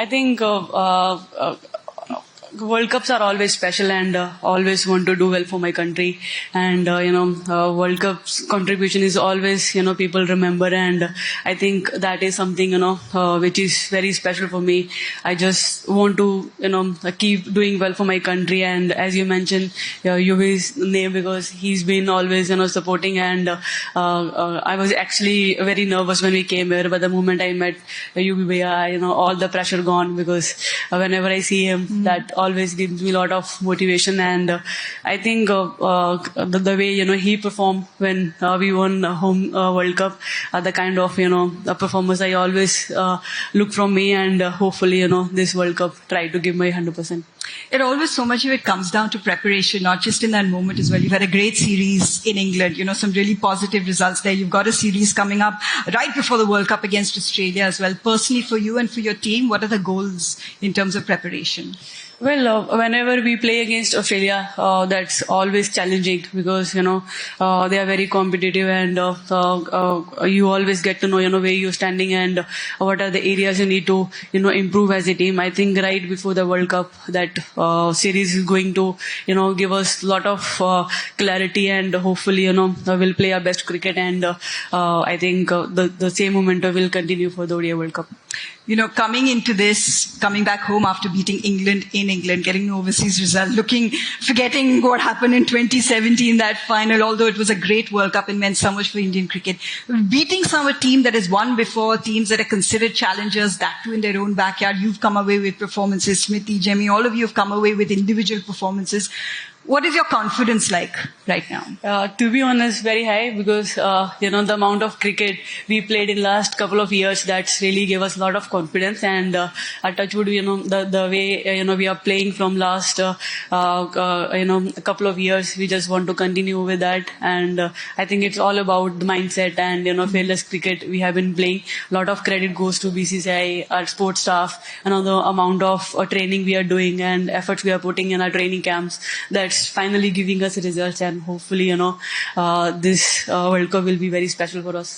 I think World Cups are always special and always want to do well for my country. And, World Cup's contribution is always, people remember. And I think that is something, which is very special for me. I just want to, keep doing well for my country. And as you mentioned, Yuvi's name because he's been always, supporting. And I was actually very nervous when we came here. But the moment I met Yuvi Bhaiya, all the pressure gone because whenever I see him, that always gives me a lot of motivation. And I think the way he performed when we won home World Cup, the kind of performance I always look from me, and hopefully this World Cup try to give my 100%. It always so much of it comes down to preparation, not just in that moment as well. You've had a great series in England, some really positive results there. You've got a series coming up right before the World Cup against Australia as well. Personally, for you and for your team, what are the goals in terms of preparation? Well, whenever we play against Australia, that's always challenging because, they are very competitive, and you always get to know, where you're standing and what are the areas you need to, improve as a team. I think right before the World Cup, that series is going to, give us a lot of clarity, and hopefully, we'll play our best cricket, and I think the same momentum will continue for the ODI World Cup. Coming back home after beating England in England, getting an overseas result, forgetting what happened in 2017, that final, although it was a great World Cup and meant so much for Indian cricket. Beating a team that has won before, teams that are considered challengers, that too in their own backyard. You've come away with performances. Smithy, Jemmy, all of you have come away with individual performances. What is your confidence like right now? To be honest, very high because, the amount of cricket we played in last couple of years, that's really gave us a lot of confidence. And at Touchwood, the way, we are playing from last, a couple of years, we just want to continue with that. And I think it's all about the mindset and, fearless cricket we have been playing. A lot of credit goes to BCCI, our sports staff, and the amount of training we are doing and efforts we are putting in our training camps. That's finally giving us results, and hopefully, this World Cup will be very special for us.